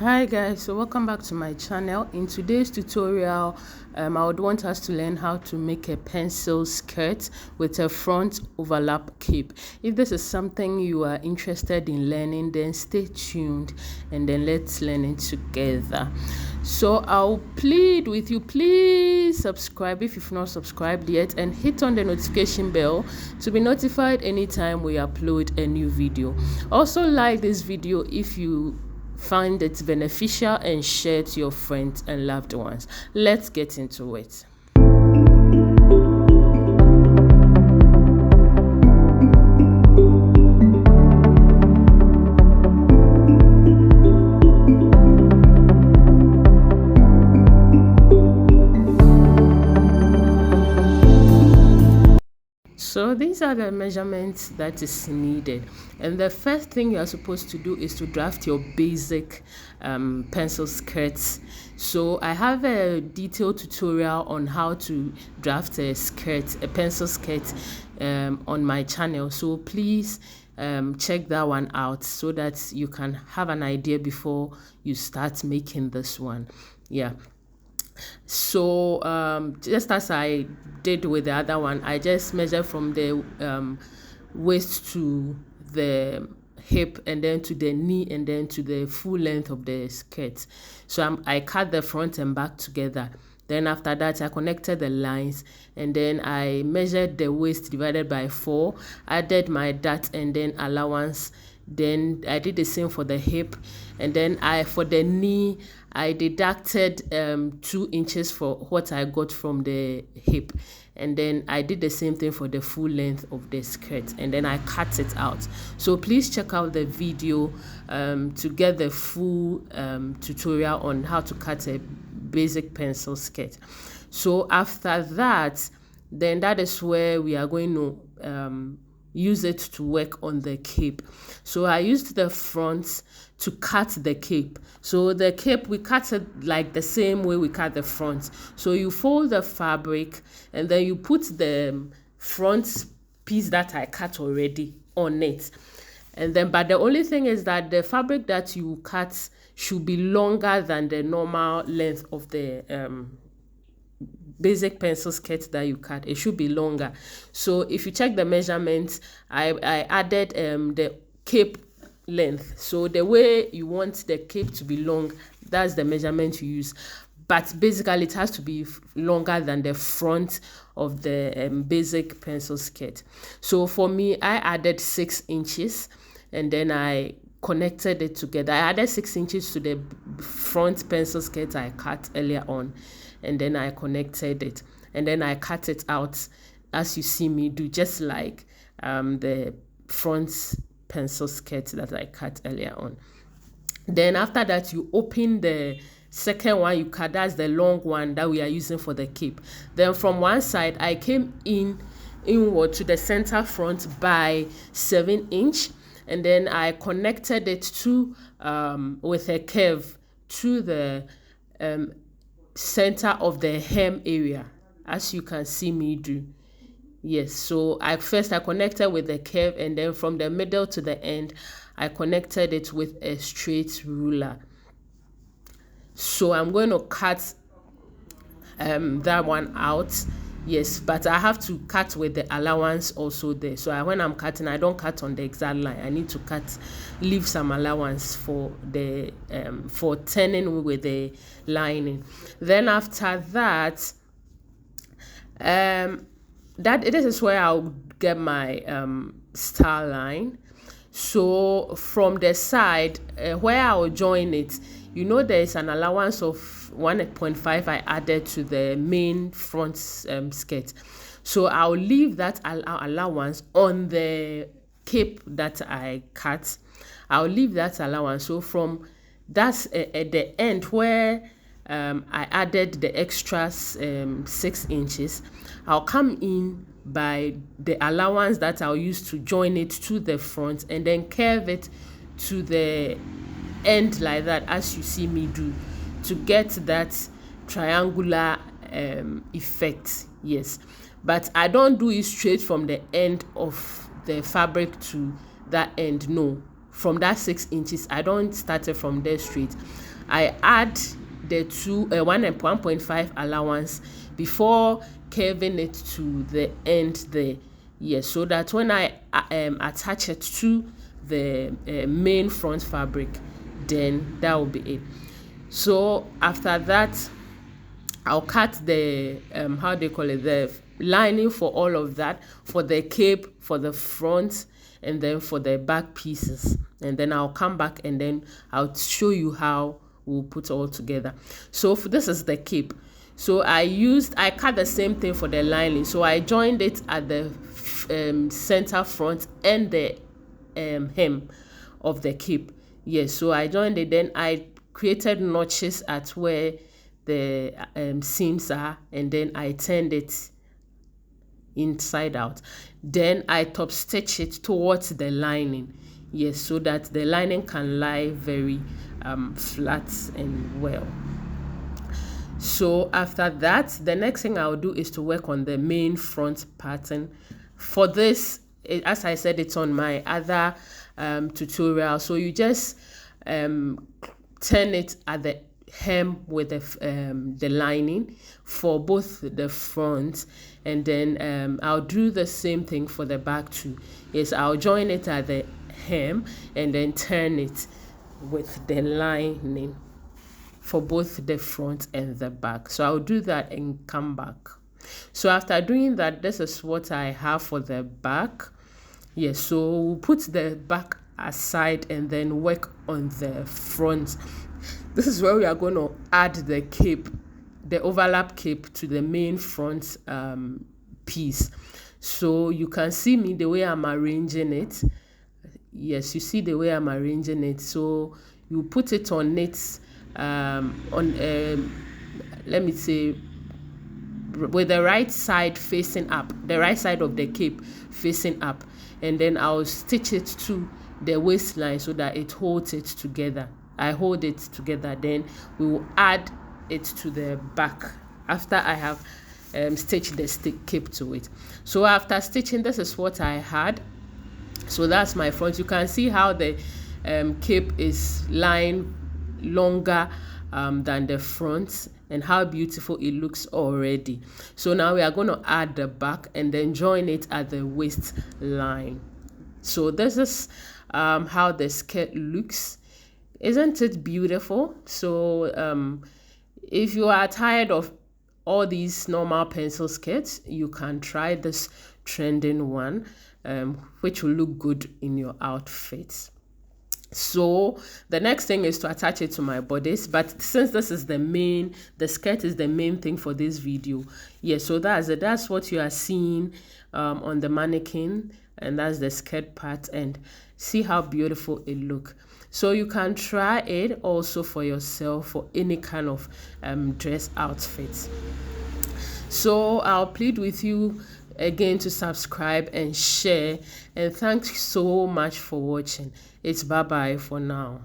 Hi guys, so welcome back to my channel. In today's tutorial I would want us to learn how to make a pencil skirt with a front overlap cape. If this is something you are interested in learning, then stay tuned and then let's learn it together. So I'll plead with you, please subscribe if you've not subscribed yet, and hit on the notification bell to be notified anytime we upload a new video. Also like this video if you find it beneficial and share to your friends and loved ones. Let's get into it. So these are the measurements that is needed, and the first thing you are supposed to do is to draft your basic pencil skirts. So I have a detailed tutorial on how to draft a pencil skirt on my channel, so please check that one out so that you can have an idea before you start making this one. So just as I did with the other one, I just measured from the waist to the hip, and then to the knee, and then to the full length of the skirt. So I cut the front and back together. Then after that, I connected the lines, and then I measured the waist divided by 4, added my dart and then allowance. Then I did the same for the hip, and then for the knee I deducted 2 inches for what I got from the hip, and then I did the same thing for the full length of the skirt, and then I cut it out. So please check out the video to get the full tutorial on how to cut a basic pencil skirt. So after that, then that is where we are going to use it to work on the cape. So I used the front to cut the cape. So the cape, we cut it like the same way we cut the front. So you fold the fabric, and then you put the front piece that I cut already on it. And then, but the only thing is that the fabric that you cut should be longer than the normal length of the basic pencil skirt that you cut. It should be longer. So if you check the measurements, I added the cape length. So the way you want the cape to be long, that's the measurement you use. But basically it has to be longer than the front of the basic pencil skirt. So for me, I added 6 inches, and then I connected it together. I added 6 inches to the front pencil skirt I cut earlier on, and then I connected it, and then I cut it out as you see me do, just like the front pencil skirt that I cut earlier on. Then after that, you open the second one you cut, that's the long one that we are using for the cape. Then from one side, I came inward to the center front by 7 inch, and then I connected it to with a curve to the center of the hem area, as you can see me do. Yes, so I connected with the curve, and then from the middle to the end I connected it with a straight ruler. So I'm going to cut that one out. Yes, but I have to cut with the allowance also there. So when I'm cutting, I don't cut on the exact line. I need to leave some allowance for the for turning with the lining. Then after that, this is where I'll get my star line. So from the side where I'll join it, you know, there is an allowance of 1.5 I added to the main front skirt. So I'll leave that allowance on the cape that I cut. I'll leave that allowance. So from that's at the end where I added the extra 6 inches, I'll come in by the allowance that I'll use to join it to the front, and then curve it to the end like that, as you see me do, to get that triangular effect. Yes, but I don't do it straight from the end of the fabric to that end. No, from that 6 inches, I don't start it from there straight. I add the 1.5 allowance before curving it to the end there. Yes, so that when I attach it to the main front fabric, then that will be it. So after that, I'll cut the how they call it, the lining for all of that, for the cape, for the front, and then for the back pieces. And then I'll come back and then I'll show you how we'll put all together. So this is the cape. So I cut the same thing for the lining. So I joined it at the center front and the hem of the cape. Yes, so I joined it. Then I created notches at where the seams are, and then I turned it inside out. Then I top stitch it towards the lining. Yes, so that the lining can lie very flat and well. So after that, the next thing I'll do is to work on the main front pattern. For this, as I said, it's on my other tutorial. So you just turn it at the hem with the lining for both the front, and then I'll do the same thing for the back too. Yes, I'll join it at the hem and then turn it with the lining for both the front and the back. So I'll do that and come back. So after doing that, this is what I have for the back. Yes, so we'll put the back aside and then work on the front. This is where we are going to add the cape, the overlap cape, to the main front piece. So you can see me the way I'm arranging it. Yes, you see the way I'm arranging it. So you put it on it let me say, with the right side facing up, the right side of the cape facing up, and then I'll stitch it to the waistline so that it holds it together. I hold it together, then we will add it to the back after I have stitched the cape to it. So after stitching, this is what I had. So that's my front. You can see how the cape is lying longer than the front, and how beautiful it looks already. So now we are going to add the back and then join it at the waistline. So this is how the skirt looks. Isn't it beautiful? So if you are tired of all these normal pencil skirts, you can try this trending one, which will look good in your outfits. So the next thing is to attach it to my bodice, but since this is the skirt is the main thing for this video. Yeah, so that's it. That's what you are seeing on the mannequin, and that's the skirt part, and see how beautiful it look. So you can try it also for yourself for any kind of dress outfit. So I'll plead with you again to subscribe and share, and thanks so much for watching. It's bye bye for now.